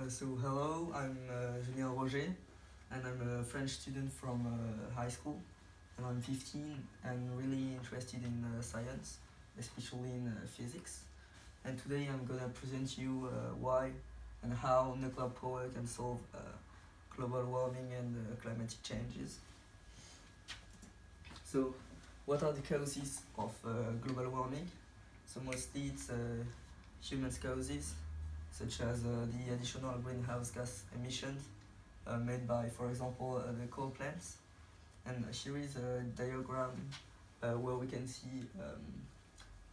Hello, I'm Julien Roger, and I'm a French student from high school, and I'm 15 and really interested in science, especially in physics. And today I'm gonna present you why and how nuclear power can solve global warming and climatic changes. So, what are the causes of global warming? So mostly it's human causes, such as the additional greenhouse gas emissions made by, for example, the coal plants. And here is a diagram where we can see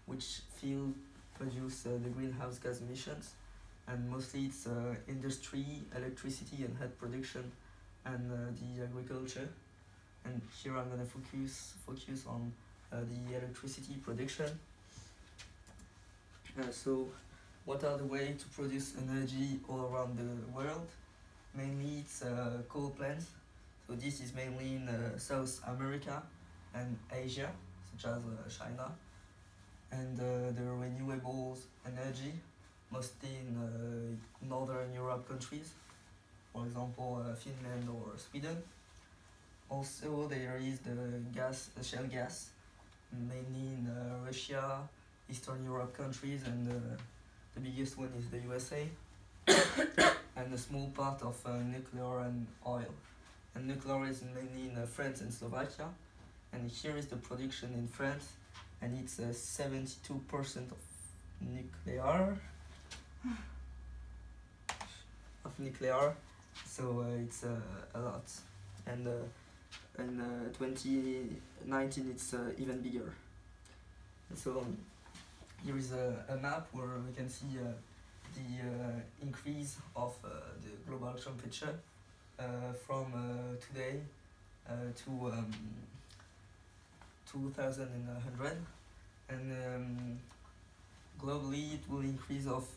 which field produce the greenhouse gas emissions. And mostly it's industry, electricity and heat production, and the agriculture. And here I'm gonna focus on the electricity production. So what are the ways to produce energy all around the world? Mainly it's coal plants. So this is mainly in South America and Asia, such as China. And the renewables energy, mostly in Northern Europe countries, for example Finland or Sweden. Also there is the shale gas, mainly in Russia, Eastern Europe countries, and the biggest one is the USA, and a small part of nuclear and oil. And nuclear is mainly in France and Slovakia, and here is the production in France, and it's 72% of nuclear, so it's a lot. And in 2019 it's even bigger. So here is a map where we can see the increase of the global temperature from today to 2100, and globally it will increase of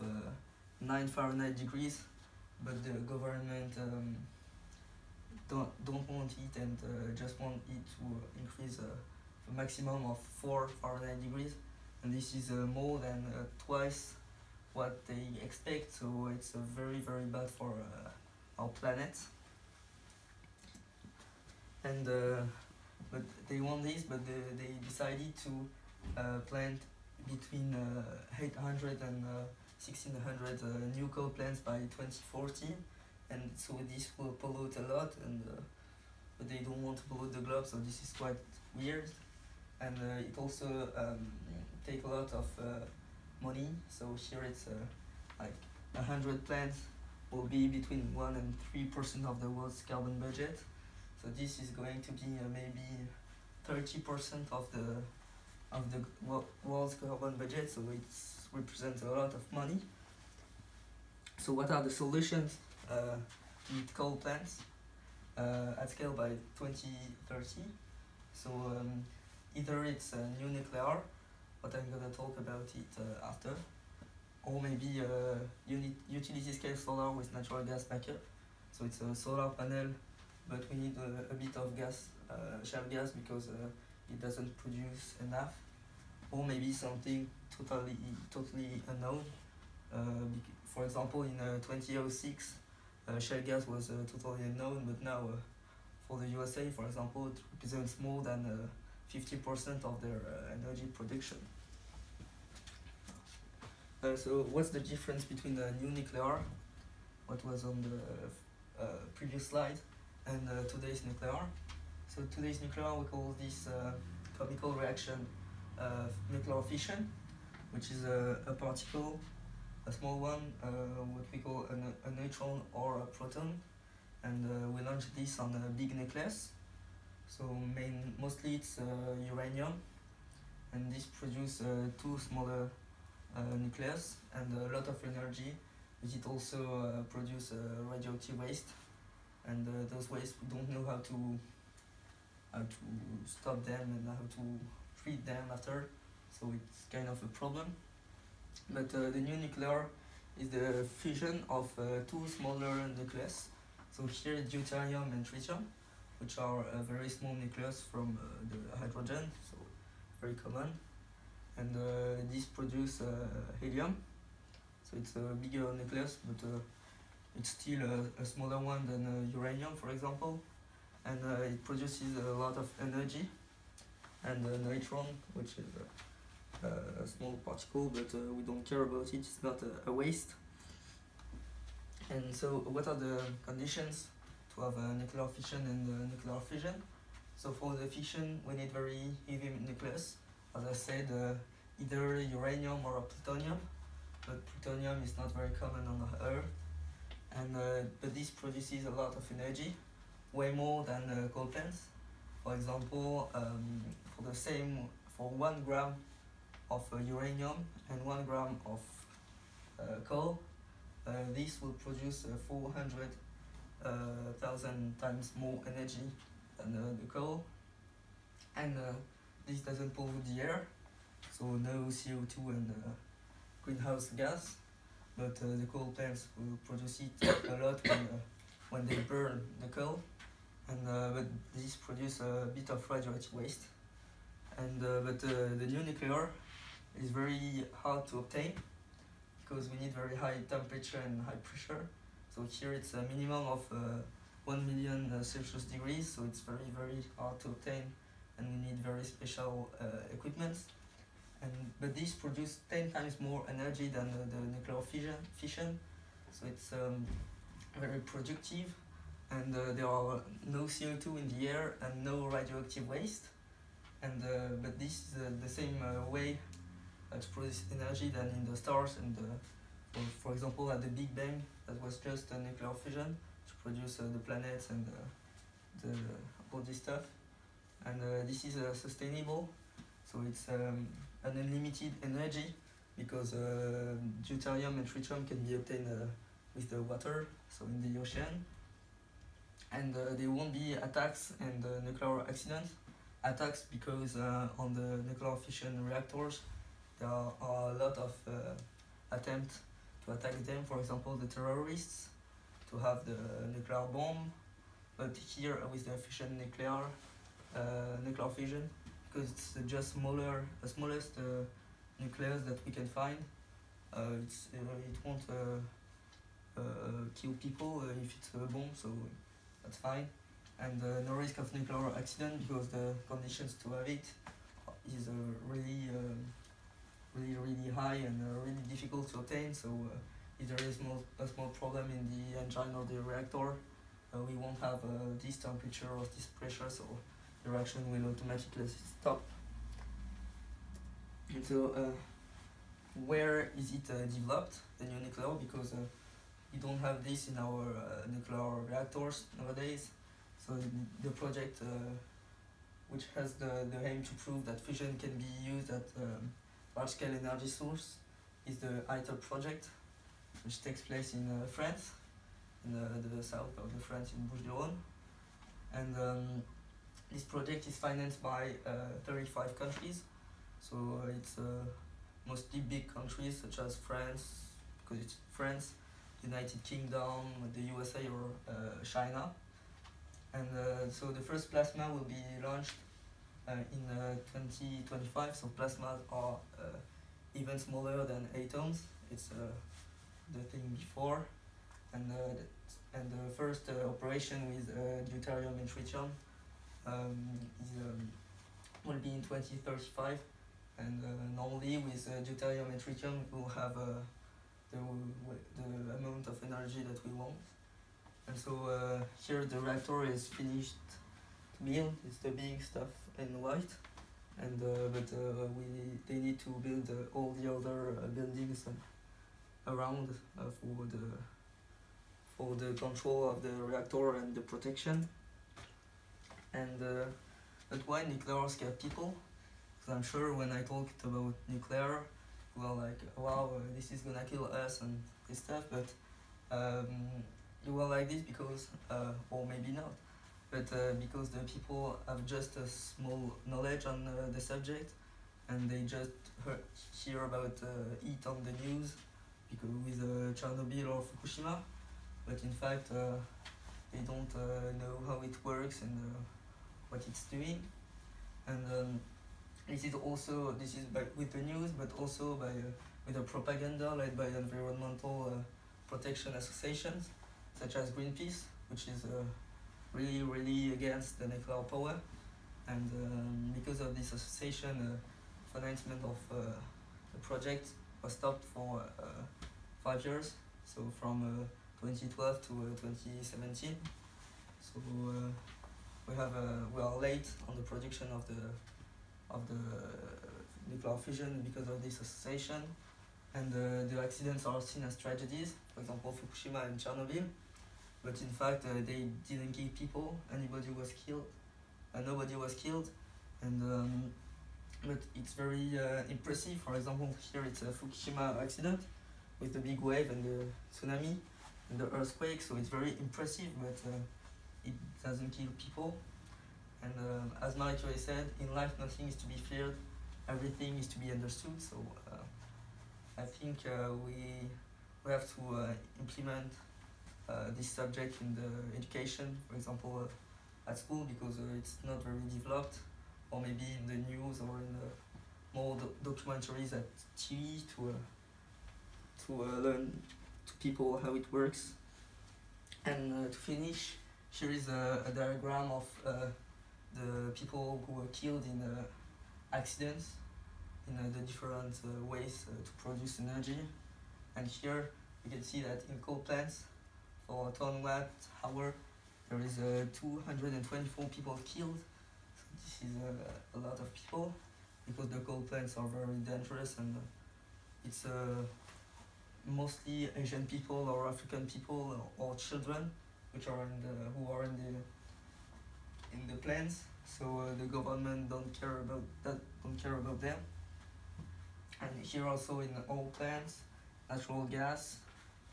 9 Fahrenheit degrees, but the government don't want it, and just want it to increase a maximum of 4 Fahrenheit degrees, and this is more than twice what they expect, so it's very bad for our planet. And but they want this, but they decided to plant between 800 and 1600 new coal plants by 2040, and so this will pollute a lot, and but they don't want to pollute the globe, so this is quite weird. And it also take a lot of money, so here it's like 100 plants will be between 1 and 3% of the world's carbon budget, so this is going to be maybe 30% of the world's carbon budget, so it represents a lot of money. So what are the solutions to coal plants at scale by 2030? So either it's new nuclear, but I'm gonna talk about it after, or maybe utility scale solar with natural gas backup. So it's a solar panel, but we need a bit of gas, shale gas, because it doesn't produce enough, or maybe something totally unknown. For example, in 2006, shale gas was totally unknown, but now for the USA, for example, it represents more than 50% of their energy production. So what's the difference between the new nuclear, what was on the previous slide, and today's nuclear? So today's nuclear, we call this chemical reaction nuclear fission, which is a particle, a small one, what we call a neutron or a proton, and we launch this on a big nucleus. So mostly it's uranium, and this produces 2 smaller nucleus and a lot of energy, but it also produces radioactive waste, and those waste we don't know how to stop them and how to treat them after, so it's kind of a problem. But the new nuclear is the fusion of 2 smaller nucleus. So here deuterium and tritium, which are a very small nucleus from the hydrogen, so very common. And this produces helium, so it's a bigger nucleus, but it's still a smaller one than uranium, for example, and it produces a lot of energy. And neutron, which is a small particle, but we don't care about it. It's not a waste. And so, what are the conditions to have nuclear fission and nuclear fission? So for the fission, we need very heavy nucleus. As I said, either uranium or plutonium, but plutonium is not very common on Earth. And but this produces a lot of energy, way more than coal plants. For example, for 1 gram of uranium and 1 gram of coal, this will produce 400,000 times more energy than the coal, and this doesn't pollute the air, so no CO2 and greenhouse gas, but the coal plants will produce it a lot when they burn the coal, and but this produces a bit of radioactive waste, and but the new nuclear is very hard to obtain because we need very high temperature and high pressure. So here it's a minimum of 1 million Celsius degrees, so it's very hard to obtain, and we need very special equipment. But this produces 10 times more energy than the nuclear fission, so it's very productive, and there are no CO2 in the air and no radioactive waste. And but this is the same way to produce energy than in the stars, and for example at the Big Bang, that was just a nuclear fission to produce the planets and all this stuff. And this is sustainable, so it's an unlimited energy because deuterium and tritium can be obtained with the water, so in the ocean. And there won't be attacks and nuclear accidents. Attacks because on the nuclear fission reactors there are a lot of attempts to attack them, for example the terrorists, to have the nuclear bomb. But here with the fission nuclear fission, because it's just the smallest nucleus that we can find, it won't kill people if it's a bomb, so that's fine. And no risk of nuclear accident because the conditions to have it is really high and really difficult to obtain. So if there is a small problem in the engine or the reactor, we won't have this temperature or this pressure, so the reaction will automatically stop. And so where is it developed, the new nuclear? Because we don't have this in our nuclear reactors nowadays. So the project which has the aim to prove that fission can be used at large-scale energy source is the ITER project, which takes place in France, in the south of the France, in Bouches-du-Rhône. And this project is financed by 35 countries, so it's mostly big countries such as France, because it's France, United Kingdom, the USA, or China. And so the first plasma will be launched in 2025. So plasmas are even smaller than atoms. It's the thing before, and the first operation with deuterium and tritium will be in 2035. And normally with deuterium and tritium, we'll have the amount of energy that we want. And so here the reactor is finished to build. It's the big stuff in white, and they need to build all the other buildings around for the control of the reactor and the protection. And but why nuclear scare people? Because I'm sure when I talked about nuclear, well, like, wow, this is gonna kill us and this stuff, but you were like this because, or maybe not, but because the people have just a small knowledge on the subject, and they just hear about it on the news because with Chernobyl or Fukushima, but in fact they don't know how it works and what it's doing. And this is with the news, but also with the propaganda led by environmental protection associations. such as Greenpeace, which is really against the nuclear power, and because of this association, financement of the project was stopped for 5 years, so from 2012 to 2017. So we are late on the production of the nuclear fusion because of this association, and the accidents are seen as tragedies. For example, Fukushima and Chernobyl, but in fact they didn't kill people. Nobody was killed, and but it's very impressive. For example, here it's a Fukushima accident with the big wave and the tsunami and the earthquake, so it's very impressive, but it doesn't kill people. And as Marie-Curie said, in life nothing is to be feared, everything is to be understood. So I think we have to implement this subject in the education, for example, at school, because it's not very developed, or maybe in the news or in more documentaries at TV to learn to people how it works. And to finish, here is a diagram of the people who were killed in accidents in the different ways to produce energy. And here you can see that in coal plants, for 1 watt hour, there is 224 people killed. So this is a lot of people, because the coal plants are very dangerous, and it's mostly Asian people or African people or children who are in the plants. So the government don't care about them. And here also in all plants, natural gas,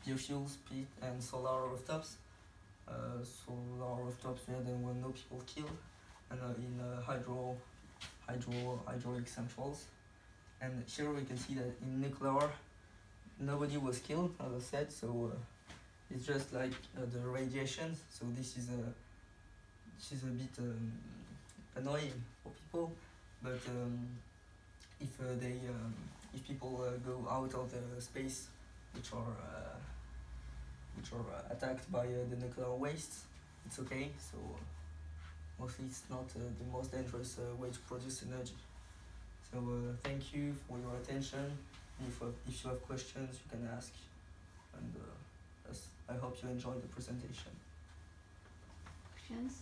biofuels, peat, and solar rooftops. Solar rooftops, there were no people killed, and in hydraulic centrals. And here we can see that in nuclear, nobody was killed, as I said. So it's just like the radiation. So this is a bit annoying for people, but if people go out of the space which are attacked by the nuclear waste, it's okay. So mostly it's not the most dangerous way to produce energy. So thank you for your attention. If you have questions, you can ask, and I hope you enjoyed the presentation. Questions?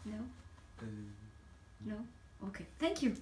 No? No? Okay, thank you.